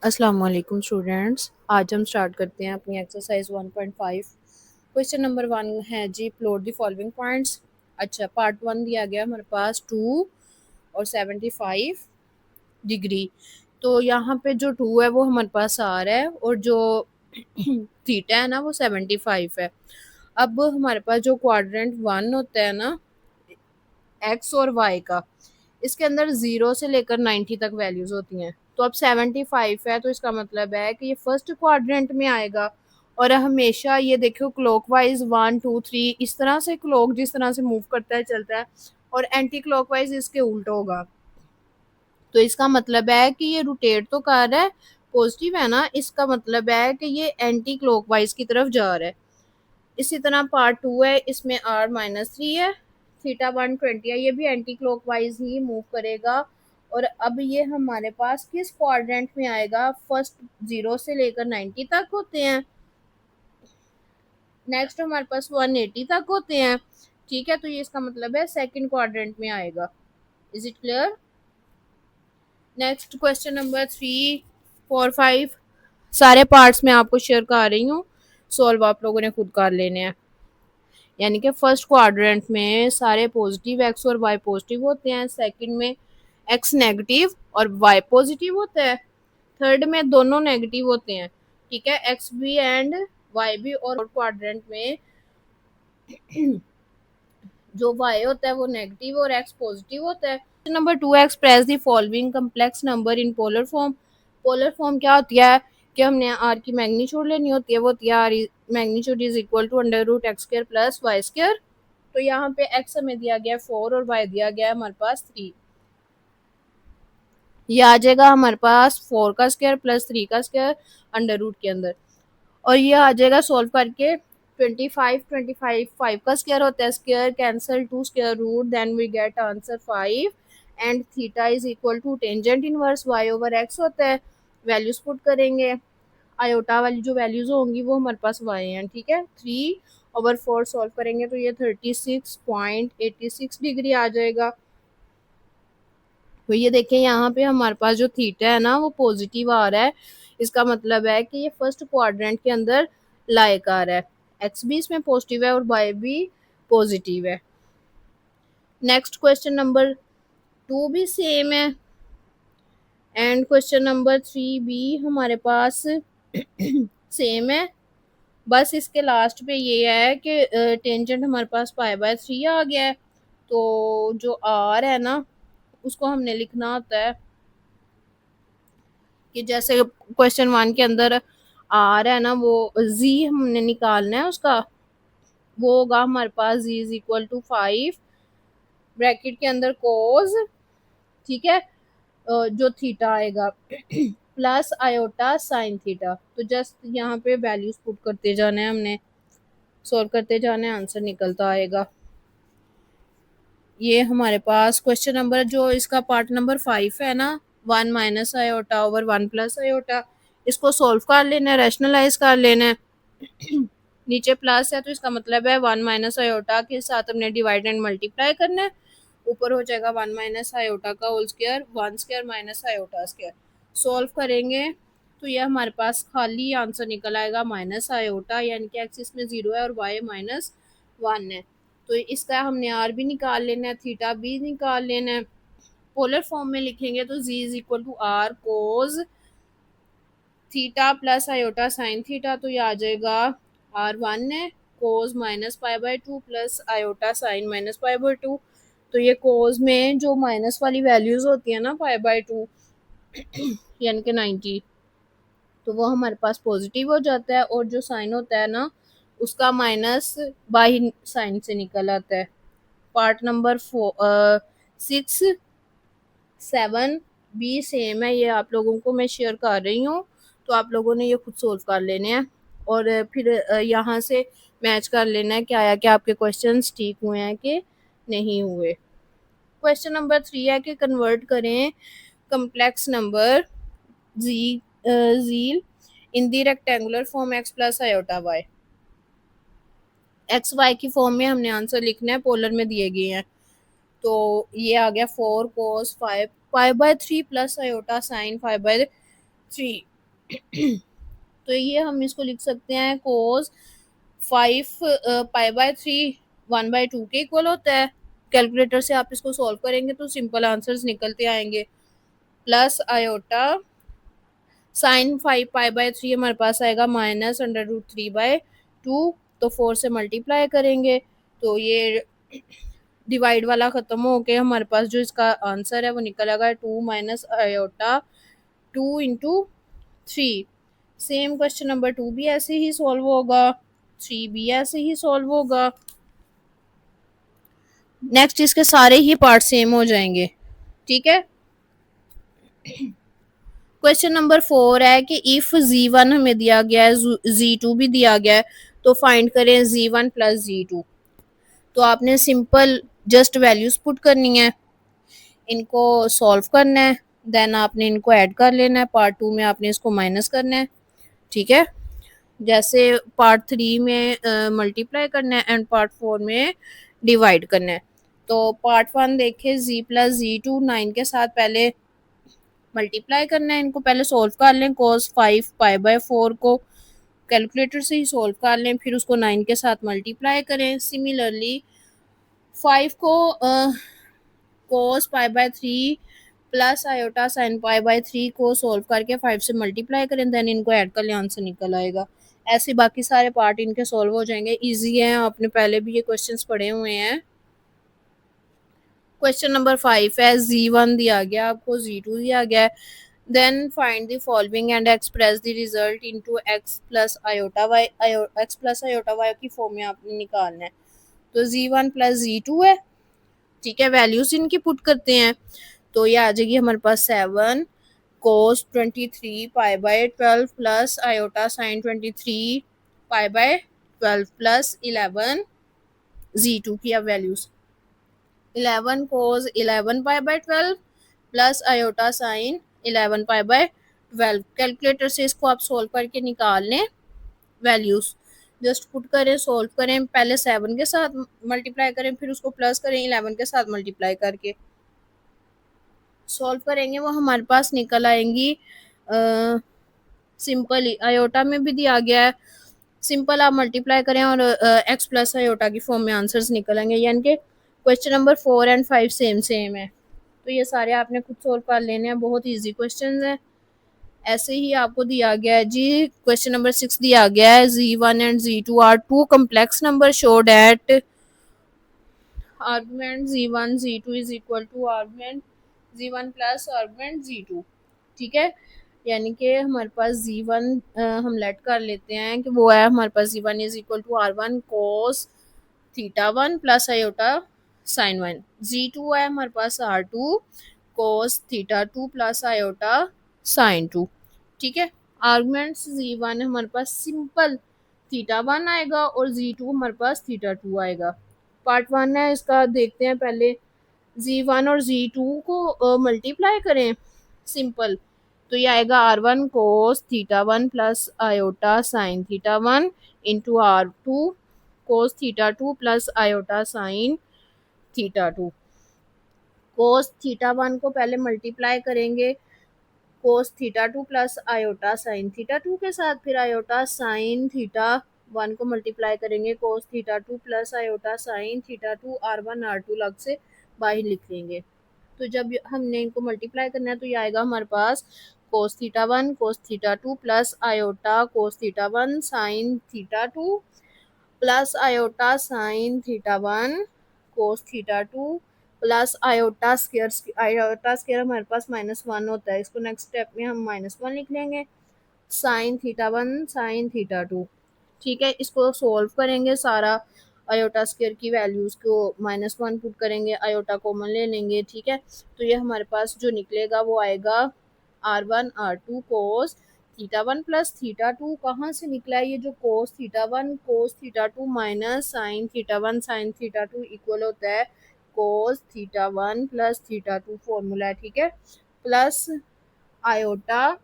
अस्सलाम वालेकुम स्टूडेंट्स। आज हम स्टार्ट करते हैं अपनी एक्सरसाइज 1.5। क्वेश्चन नंबर 1 है जी, प्लॉट द फॉलोइंग पॉइंट्स। अच्छा, पार्ट 1 दिया गया हमारे पास 2 और 75 डिग्री। तो यहाँ पे जो 2 है वो हमारे पास आर है और जो थीटा है ना वो 75 है। अब हमारे पास जो क्वाड्रेंट 1 होता है ना एक्स और वाई का, इसके अंदर 0 से लेकर 90 तक वैल्यूज होती हैं। तो अब 75 है तो इसका मतलब है कि ये फर्स्ट क्वाड्रेंट में आएगा। और हमेशा ये देखो क्लॉकवाइज 1 2 3 इस तरह से क्लॉक जिस तरह से मूव करता है चलता है, और एंटी क्लॉकवाइज इसके उल्टा होगा। तो इसका मतलब है कि ये रोटेट तो कर रहा है, पॉजिटिव है ना, इसका मतलब है कि ये एंटी क्लॉकवाइज की तरफ जा रहा है। इसी तरह पार्ट 2 है, इसमें r-3 है, थीटा 120 है, ये भी एंटी क्लॉकवाइज ही मूव करेगा। और अब ये हमारे पास किस क्वाड्रेंट में आएगा? फर्स्ट 0 से लेकर 90 तक होते हैं, नेक्स्ट हमारे पास 180 तक होते हैं। ठीक है, तो ये इसका मतलब है सेकंड क्वाड्रेंट में आएगा। Is it clear? Next question number 3 4 5 सारे पार्ट्स में आपको शेयर कर रही हूँ, सॉल्व आप लोगों ने खुद कर लेने हैं। यानी कि फर्स्ट क्वाड्रेंट में सारे पॉजिटिव एक्स और वाई पॉजिटिव होते हैं, सेकंड में एक्स नेगेटिव और वाई पॉजिटिव होता है, थर्ड में दोनों नेगेटिव होते हैं। ठीक है, एक्स भी एंड वाई भी। और क्वाड्रेंट में जो वाई होता है वो नेगेटिव और एक्स पॉजिटिव होता है। Number 2, express the following complex number in polar form. Polar form क्या होती है कि हमने आर की मैग्नीट्यूड लेनी होती है, वो होती है r magnitude is equal to under root x square plus y square. तो यहाँ पे एक्स हमें दिया गया 4 और वाई दिया गया है हमारे पास 3। ये आ जाएगा हमारे पास 4 का स्क्वायर प्लस 3 का स्क्वायर अंडर रूट के अंदर, और ये आ जाएगा सॉल्व करके 25 5 का स्क्वायर होता है, square cancel to square root, then we get answer 5 and theta is equal to tangent inverse y over x होता है। वैल्यूज पुट करेंगे, आयोटा वाली जो वैल्यूज होंगी वो हमारे पास वाई हैं। ठीक है, 3/4 सॉल्व करेंगे तो ये 36.86 डिग्री आ जाएगा। तो ये देखें यहाँ पे हमारे पास जो थीटा है ना वो पॉजिटिव आ रहा है, इसका मतलब है कि ये फर्स्ट क्वाड्रेंट के अंदर लाइक आ रहा है। एक्स भी इसमें पॉजिटिव है और वाई भी पॉजिटिव है। नेक्स्ट क्वेश्चन नंबर 2 भी सेम है एंड क्वेश्चन नंबर 3 भी हमारे पास सेम है। बस इसके लास्ट पे ये है कि टेंजेंट हमारे पास π/3 आ गया है। तो जो आर है ना उसको हमने लिखना होता है कि जैसे क्वेश्चन 1 के अंदर आर है ना, वो जी हमने निकालना है उसका, वो होगा हमारे पास जी इज इक्वल टू 5 ब्रैकेट के अंदर कोस, ठीक है, जो थीटा आएगा प्लस आयोटा साइन थीटा। तो जस्ट यहाँ पे वैल्यूज पुट करते जाना है, हमने सॉल्व करते जाना है, आंसर निकलता आएगा। ये हमारे पास क्वेश्चन नंबर जो इसका पार्ट नंबर 5 है ना, 1 minus iota over 1 plus iota, इसको सॉल्व कर लेना है, रैशनलाइज कर लेना है। नीचे प्लस है तो इसका मतलब है 1 माइनस आयोटा के साथ हमने डिवाइड एंड मल्टीप्लाई करना है। ऊपर हो जाएगा 1 माइनस आयोटा का whole square, 1 square minus iota square. Solve करेंगे तो ये हमारे पास खाली आंसर निकल आएगा माइनस आयोटा, यानी कि एक्सिस में 0 है और वाई -1 है। तो इसका हमने आर भी निकाल लेना है, थीटा भी निकाल लेना है। पोलर फॉर्म में लिखेंगे तो z is equal to r cos theta plus iota sine theta. तो ये आ जाएगा r1 है कोस -π/2 प्लस आयोटा साइन -π/2। तो ये कोस में जो माइनस वाली वैल्यूज होती है ना π/2 यानी कि 90, तो वो हमारे पास पॉजिटिव हो जाता है, और जो साइन होता है ना उसका माइनस बाई साइन से निकल आता है। पार्ट नंबर 6 7 भी सेम है, ये आप लोगों को मैं शेयर कर रही हूँ, तो आप लोगों ने ये खुद सोल्व कर लेने हैं और फिर यहाँ से मैच कर लेना है कि आया कि आपके क्वेश्चंस ठीक हुए हैं कि नहीं हुए। क्वेश्चन नंबर 3 है कि कन्वर्ट करें complex number z in the rectangular form x plus iota y. X y की फॉर्म में हमने आंसर लिखना है, पोलर में दिए गए हैं। तो ये आ गया 4 cos 5 π/3 प्लस आयोटा साइन 5/3। तो ये हम इसको लिख सकते हैं कोस 5 पाई बाय 3 1/2 के इक्वल होता है। कैलकुलेटर से आप इसको सॉल्व करेंगे तो सिंपल आंसर्स निकलते आएंगे। Plus iota sign 5 pi by 3 हमारे पास आएगा -√3/2। तो 4 से मल्टीप्लाई करेंगे तो ये डिवाइड वाला खत्म हो के हमारे पास जो इसका आंसर है वो निकल आएगा 2 minus iota 2 × 3। Same question number 2 भी ऐसे ही सॉल्व होगा, 3 भी ऐसे ही सॉल्व होगा। नेक्स्ट इसके सारे ही पार्ट सेम हो जाएंगे। ठीक है। क्वेश्चन नंबर 4 है कि इफ z1 हमें दिया गया है, z2 भी दिया गया है, तो फाइंड करें z1 प्लस z2। तो आपने सिंपल जस्ट वैल्यूज पुट करनी है, इनको सॉल्व करना है, देन आपने इनको ऐड कर लेना है, पार्ट 2 में आपने इसको माइनस करना है। ठीक है। जैसे पार्ट 3 में मल्टीप्लाई करना है एंड पार्ट 4 में डिवाइड करना है। तो पार्ट 1 देखें, z प्लस z2 9 के साथ पहले मल्टीप्लाई करना है, इनको पहले सॉल्व कर लें। cos 5 पाई बाय 4 को कैलकुलेटर से ही सॉल्व कर लें, फिर उसको 9 के साथ मल्टीप्लाई करें। सिमिलरली 5 को cos pi by 3 plus iota sine pi by 3 को सॉल्व करके 5 से मल्टीप्लाई करें, देन इनको ऐड कर लें, आंसर निकल आएगा। ऐसे बाकी सारे पार्ट इनके सॉल्व हो जाएंगे, इजी है, आपने पहले भी ये क्वेश्चंस पढ़े हुए हैं। क्वेश्चन नंबर 5 है, z1 दिया गया आपको, z2 दिया गया है, then find the following and express the result into x plus iota y, x plus iota y की फॉर्म में आपने निकालना है। तो z1 प्लस z2 है। ठीक है, वैल्यूज इनकी पुट करते हैं तो ये आ जाएगी हमारे पास 7 cos 23 पाई/12 प्लस आयोटा साइन 23 पाई/12 प्लस 11 z2 की अब वैल्यूज 11 cos 11 पाई/12 प्लस आयोटा साइन 11 पाई/12। कैलकुलेटर से इसको आप सोल्व करके निकाल लें वैल्यूज, जस्ट पुट करें, सोल्व करें, पहले 7 के साथ मल्टीप्लाई करें, फिर उसको प्लस करें 11 के साथ मल्टीप्लाई करके सॉल्व करेंगे, वो हमारे पास निकल आएंगी सिंपल आयोटा में भी दिया गया है, सिंपल आप मल्टीप्लाई करें और एक्स प्लस आयोटा की फॉर्म में आंसर्स निकलेंगे। यानी कि question number 4 and 5 same same है। तो ये सारे आपने खुद सोल्व कर लेने हैं, बहुत इजी क्वेश्चन है। ऐसे ही आपको दिया गया है जी, क्वेश्चन नंबर 6 दिया गया है, z1 and z2 are two complex number, show that argument z1 z2 is equal to argument z1 plus argument z2। ठीक है, यानी कि हमारे पास z1 हम लेट कर लेते हैं कि वो है हमारे पास z1 is equal to r1 cos θ1 plus iota sin 1, z2 है हमारे पास r2 cos θ2 plus iota sin 2। ठीक है, आर्गुमेंट्स z1 हमारे पास सिंपल θ1 आएगा और z2 हमारे पास θ2 आएगा। पार्ट 1 है इसका, देखते हैं पहले z1 और z2 को मल्टीप्लाई करें सिंपल, तो ये आएगा r1 cos θ1 plus iota sine θ1 into r2 cos θ2 plus iota sine θ2। cos θ1 को पहले मल्टीप्लाई करेंगे cos θ2 प्लस आयोटा साइन θ2 के साथ, फिर आयोटा साइन θ1 को मल्टीप्लाई करेंगे cos θ2 plus iota sine θ2, r1 r2 अलग से बाहर लिख लेंगे। तो जब हमने इनको मल्टीप्लाई करना है तो ये आएगा हमारे पास cos θ1 cos θ2 plus iota cos θ1 sine θ2 plus iota sine θ1 cos θ2 plus iota square हमारे पास -1 होता है, इसको नेक्स्ट स्टेप में हम -1 लिख लेंगे, साइन θ1 साइन θ2। ठीक है, इसको सोल्व करेंगे सारा, आयोटा स्क्वायर की वैल्यूज को -1 पुट करेंगे, आयोटा कॉमन ले लेंगे। ठीक है, तो ये हमारे पास जो निकलेगा वो आएगा r1 r2 cos θ1 प्लस θ2। कहाँ से निकला है ये जो cos θ2 minus sine θ1 sine θ2 equal होता है cos θ1 प्लस θ2 फॉर्मूला है। ठीक है, plus iota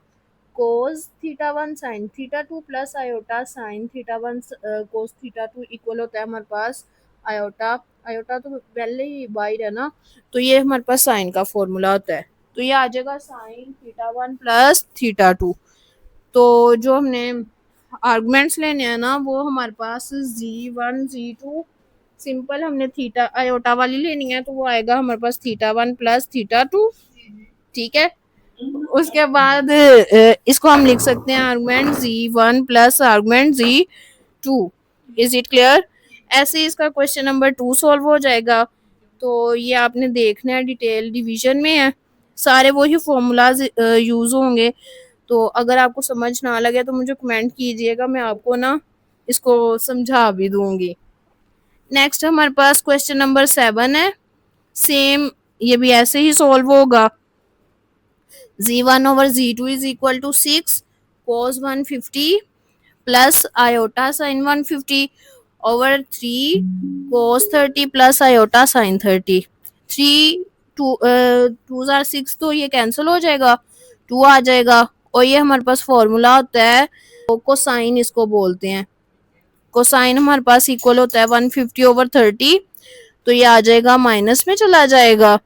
cos θ1 sin θ2 plus iota sin θ1 cos θ2 equal होता है हमारे पास आयोटा, आयोटा तो पहले ही बाहर है ना, तो ये हमारे पास साइन का फॉर्मूला होता है। तो ये आ जाएगा sin θ1 प्लस θ2। तो जो हमने आर्गुमेंट्स लेने हैं ना वो हमारे पास z1 z2 सिंपल हमने थीटा आयोटा वाली लेनी है, तो वो आएगा हमारे पास θ1 प्लस θ2। ठीक है, उसके बाद इसको हम लिख सकते हैं argument z1 plus argument z2। Is it clear? ऐसे ही इसका क्वेश्चन नंबर 2 सॉल्व हो जाएगा। तो ये आपने देखना है, डिटेल डिवीजन में है, सारे वही फॉर्मूलाज यूज होंगे। तो अगर आपको समझ ना लगे तो मुझे कमेंट कीजिएगा, मैं आपको ना इसको समझा भी दूंगी। नेक्स्ट हमारे पास क्वेश्चन नंबर 7 है, सेम ये भी ऐसे ही सॉल्व होगा। z1 over z2 is equal to 6 cos 150 plus iota sin 150 over 3 cos 30 plus iota sin 30। 3 2 are 6, तो ये कैंसिल हो जाएगा, 2 आ जाएगा। और ये हमारे पास फॉर्मूला होता है, कोसाइन इसको बोलते हैं। कोसाइन हमारे पास इक्वल होता है 150 over 30, तो ये आ जाएगा माइनस में चला जाएगा,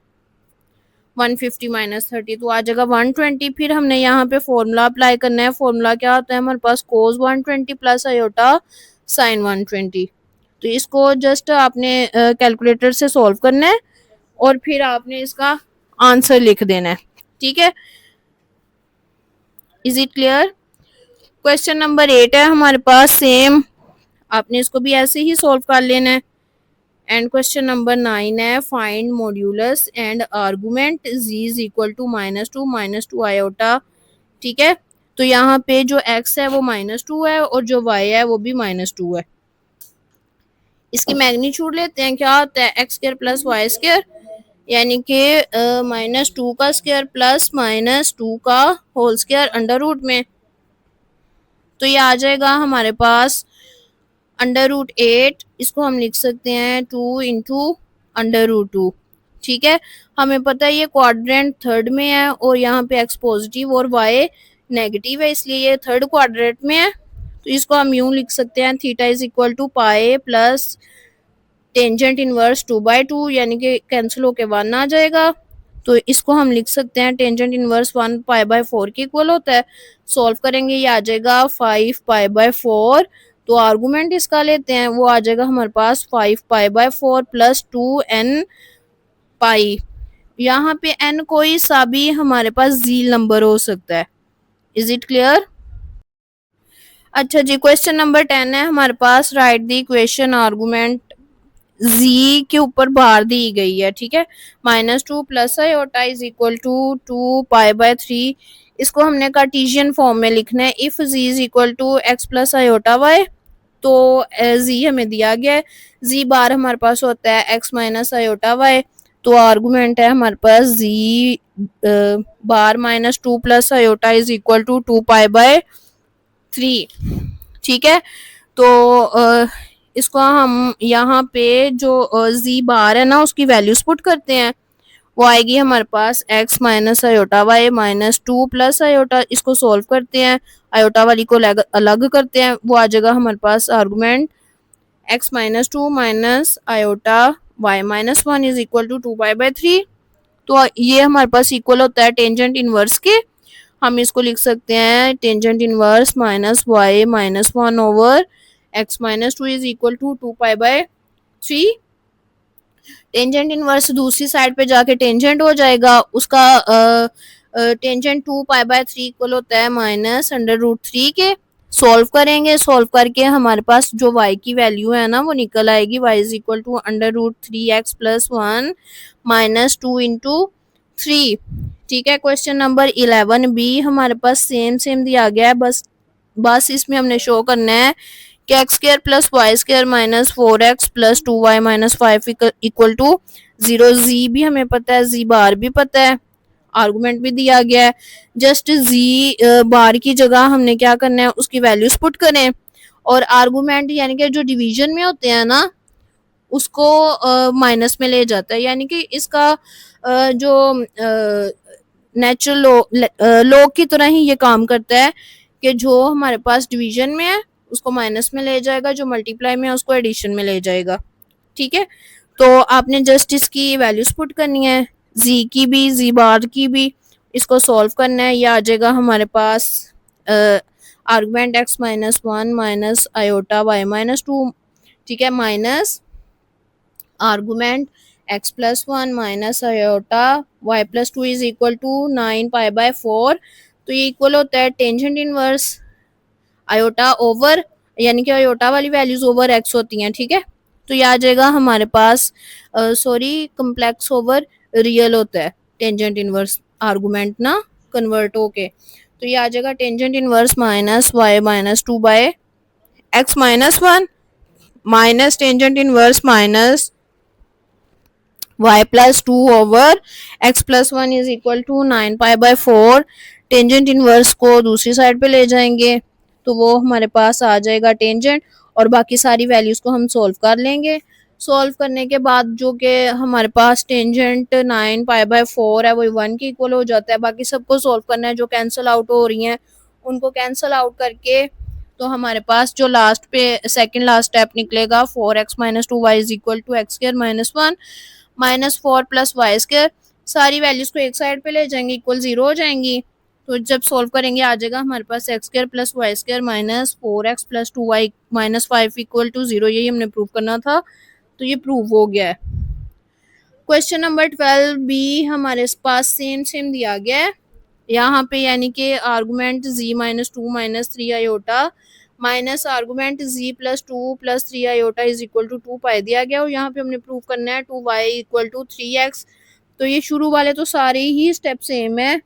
150 माइनस 30 तो आ जाएगा 120। फिर हमने यहाँ पे फॉर्मूला अप्लाई करना है। फॉर्मूला क्या होता है हमारे पास, कोस 120 प्लस आयोटा साइन 120। तो इसको जस्ट आपने कैलकुलेटर से सॉल्व करना है और फिर आपने इसका आंसर लिख देना है। ठीक है, is it clear? Question number 8 है हमारे पास, सेम आपने इसको भी ऐसे ही सॉल्व कर लेना है। एंड क्वेश्चन नंबर 9 है, find modulus and argument z is equal to -2 iota. ठीक है, तो यहाँ पे जो x है वो -2 है और जो y है वो भी -2 है। इसकी मैग्नीट्यूड लेते हैं, क्या होता है x square plus y square, यानी कि -2 का स्क्वायर प्लस -2 का होल स्क्वायर अंडर रूट में। तो ये आ जाएगा हमारे पास √8, इसको हम लिख सकते हैं 2 इंटू √2। ठीक है, हमें पता है ये क्वाड्रेंट थर्ड में है और यहाँ पे x पॉजिटिव और y नेगेटिव है, इसलिए ये थर्ड क्वाड्रेंट में है। तो इसको हम यूं लिख सकते हैं, theta is equal to pi plus tangent inverse 2/2, यानी कि कैंसिल होके 1 आ जाएगा। तो इसको हम लिख सकते हैं टेंजेंट इनवर्स 1 π/4 के इक्वल होता है। सॉल्व करेंगे ये आ जाएगा 5 π/4। तो आर्गुमेंट इसका लेते हैं, वो आ जाएगा हमारे पास 5 π/4 प्लस 2n पाई। यहाँ पे n कोई सा भी हमारे पास जी नंबर हो सकता है। Is it clear? अच्छा जी, क्वेश्चन नंबर 10 है हमारे पास, write the equation argument z के ऊपर बार दी गई है। ठीक है, -2 plus iota is equal to 2 π/3। इसको हमने कार्टेशियन फॉर्म में लिखना है। If z is equal to x plus iota y, तो z हमें दिया गया है, z बार हमारे पास होता है x माइनस आयोटा y। तो आर्गुमेंट है हमारे पास z bar -2 plus iota is equal to 2 π/3। ठीक है, तो इसको हम यहाँ पे जो z बार है ना उसकी वैल्यूज पुट करते हैं, वो आएगी हमारे पास x minus iota y -2 plus iota. इसको सॉल्व करते हैं, आयोटा वाली को अलग करते हैं, वो आ जाएगा हमारे पास argument x -2 minus iota y -1 is equal to 2 π/3। तो ये हमारे पास इक्वल होता है टेंजेंट इनवर्स के। हम इसको लिख सकते हैं tangent inverse -y -1 over x -2 is equal to 2 π/3। Tangent inverse दूसरी साइड पे जाके टेंजेंट हो जाएगा, उसका टेंजेंट 2 π/3 इक्वल होता है -√3 के। सॉल्व करेंगे, सॉल्व करके हमारे पास जो y की वैल्यू है ना वो निकल आएगी, y is equal to √3x plus 1 -2 into 3। ठीक है, क्वेश्चन नंबर 11 भी हमारे पास सेम दिया गया है, बस इसमें हमने शो करना है कि x square plus y square minus 4x plus 2y minus 5 equal to 0। जी भी हमें पता है, जी बार भी पता है, आर्गुमेंट भी दिया गया है। जस्ट जी बार की जगह हमने क्या करना है, उसकी वैल्यूज पुट करें और आर्गुमेंट यानी कि जो डिवीजन में होते हैं ना उसको माइनस में ले जाता है, यानी कि इसका जो नेचुरल लॉ की तरह ही ये काम करता है कि जो हमारे पास डिवीजन में है उसको माइनस में ले जाएगा, जो मल्टीप्लाई में है उसको एडिशन में ले जाएगा। ठीक है, तो आपने जस्ट इसकी वैल्यूज पुट करनी है, जी की भी जी बार की भी, इसको सॉल्व करना है। ये आ जाएगा हमारे पास argument x minus 1 minus iota y minus 2, ठीक है, minus argument x plus 1 minus iota y plus 2 is equal to 9 पाई/4। तो ये इक्वल होता है टेंजेंट इनवर्स आयोटा ओवर, यानी कि आयोटा वाली वैल्यूज ओवर x होती हैं, ठीक है। तो ये आ जाएगा हमारे पास, सॉरी, कम्प्लेक्स ओवर रियल होता है टेंजेंट इनवर्स आर्गुमेंट ना कन्वर्ट होके। तो ये आ जाएगा tangent inverse minus y minus 2 by x minus 1 minus tangent inverse minus y plus 2 over x plus 1 is equal to 9 पाई/4। टेंजेंट इनवर्स को दूसरी साइड पे ले जाएंगे तो वो हमारे पास आ जाएगा टेंजेंट, और बाकी सारी वैल्यूज को हम सोल्व कर लेंगे। सोल्व करने के बाद जो कि हमारे पास टेंजेंट 9 पाई/4 है वो 1 के इक्वल हो जाता है। बाकी सबको सोल्व करना है, जो कैंसिल आउट हो रही हैं उनको कैंसिल आउट करके तो हमारे पास जो लास्ट पे सेकंड लास्ट स्टेप निकलेगा 4x minus 2 y is equal to x square minus 1 minus 4 plus y square. सारी वैल्यूज को एक साइड पे ले जाएंगे, इक्वल 0 हो जाएंगी। तो जब सोल्व करेंगे आ जाएगा हमारे पास x square plus y square minus 4x plus 2y minus 5 equal to 0। यही हमने प्रूव करना था, तो ये प्रूव हो गया है। क्वेश्चन नंबर 12 बी हमारे पास सेम सेम दिया गया है यहाँ पे, यानी कि argument z minus 2 minus 3 iota minus argument z plus 2 plus 3 iota is equal to 2 pi दिया गया, और यहाँ पे हमने प्रूव करना है 2y इक्वल टू 3x। तो ये शुरू वाले तो सारे ही स्टेप सेम है,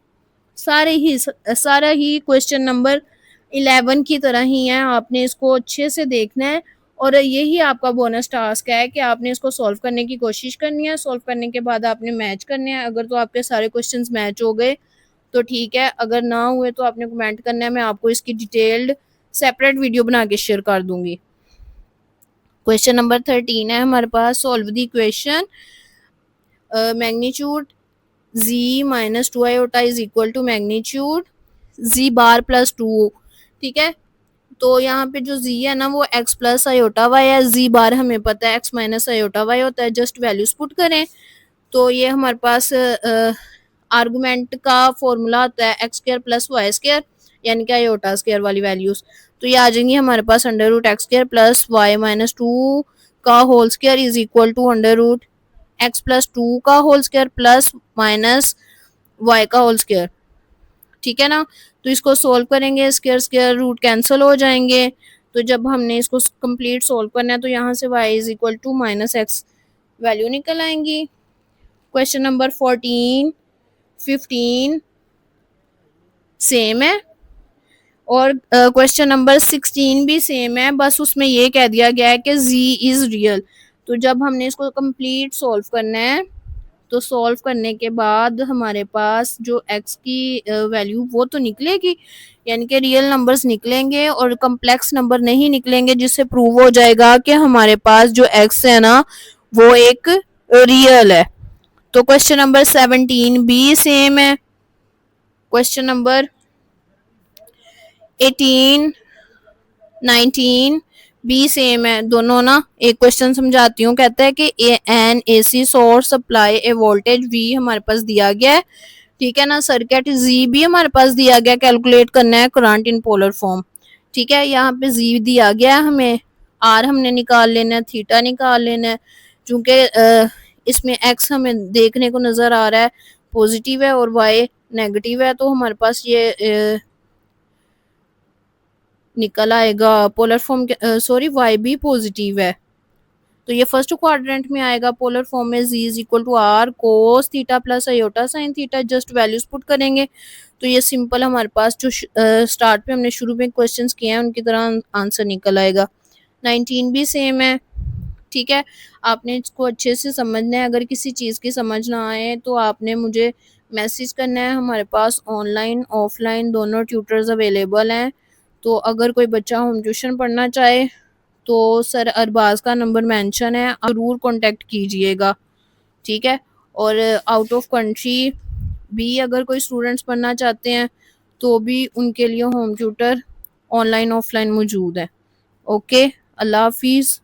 सारा ही क्वेश्चन नंबर 11 की तरह ही है। आपने इसको अच्छे से देखना है, और यही आपका बोनस टास्क है कि आपने इसको सॉल्व करने की कोशिश करनी है। सॉल्व करने के बाद आपने मैच करने हैं, अगर तो आपके सारे क्वेश्चंस मैच हो गए तो ठीक है, अगर ना हुए तो आपने कमेंट करना है, मैं आपको इसकी डिटेल्ड सेपरेट वीडियो बना के शेयर कर दूंगी। क्वेश्चन नंबर 13 है हमारे पास, solve the equation magnitude z minus 2 iota is equal to magnitude z bar plus 2, ठीक है। तो यहाँ पे जो z है ना वो x प्लस आयोटा y है, z बार हमें पता है x माइनस आयोटा y होता है, जस्ट वैल्यूज पुट करें तो ये हमारे पास आर्गुमेंट का फॉर्मूला होता है x square plus y square, यानी कि आयोटा स्क्वायर वाली वैल्यूज। तो ये आ जाएंगी हमारे पास under root x square plus y minus 2 का whole square is equal to under root x plus 2 का whole square plus minus y का होल स्क्वायर, ठीक है ना। तो इसको सोल्व करेंगे, स्क्वायर स्क्वायर रूट कैंसिल हो जाएंगे। तो जब हमने इसको कंप्लीट सोल्व करना है तो यहाँ से y is equal to minus x value निकल आएंगी। क्वेश्चन नंबर 14 15 सेम है, और क्वेश्चन नंबर 16 भी सेम है, बस उसमें ये कह दिया गया है कि z इज रियल। तो जब हमने इसको कंप्लीट सॉल्व करना है तो सॉल्व करने के बाद हमारे पास जो x की वैल्यू वो तो निकलेगी, यानी कि रियल नंबर्स निकलेंगे और कम्प्लेक्स नंबर नहीं निकलेंगे, जिससे प्रूव हो जाएगा कि हमारे पास जो x है ना वो एक रियल है। तो क्वेश्चन नंबर 17 भी सेम है, क्वेश्चन नंबर 18 19 भी सेम है दोनों ना। एक क्वेश्चन समझाती हूँ, कहता है कि एन एसी सोर्स सप्लाई ए वोल्टेज वी हमारे पास दिया गया है, ठीक है ना। सर्किट जी भी हमारे पास दिया गया, कैलकुलेट करना है करंट इन पोलर फॉर्म, ठीक है। यहाँ पे जी दिया गया है, हमें आर हमने निकाल लेना है, थीटा निकाल लेना है। चूंकि इसमें एक्स हमें देखने को नजर आ रहा है पॉजिटिव है और वाई नेगेटिव है, तो हमारे पास ये निकल आएगा पोलर फॉर्म, सॉरी वाई भी पॉजिटिव है तो ये फर्स्ट क्वाड्रेंट में आएगा। पोलर फॉर्म में z is equal to r cos theta plus iota sine theta, just values put करेंगे तो ये सिंपल हमारे पास जो स्टार्ट पे हमने शुरू में क्वेश्चंस किए हैं उनकी तरह आंसर निकल आएगा। 19 भी सेम है, ठीक है। आपने इसको अच्छे से समझना है, अगर किसी चीज़ की समझ ना आए तो आपने मुझे मैसेज करना है। हमारे पास ऑनलाइन ऑफलाइन दोनों ट्यूटर्स अवेलेबल हैं, तो अगर कोई बच्चा होम ट्यूशन पढ़ना चाहे तो सर अरबाज का नंबर मेंशन है, ज़रूर कांटेक्ट कीजिएगा, ठीक है। और आउट ऑफ कंट्री भी अगर कोई स्टूडेंट्स पढ़ना चाहते हैं तो भी उनके लिए होम ट्यूटर ऑनलाइन ऑफलाइन मौजूद है। ओके, अल्लाह हाफिज़।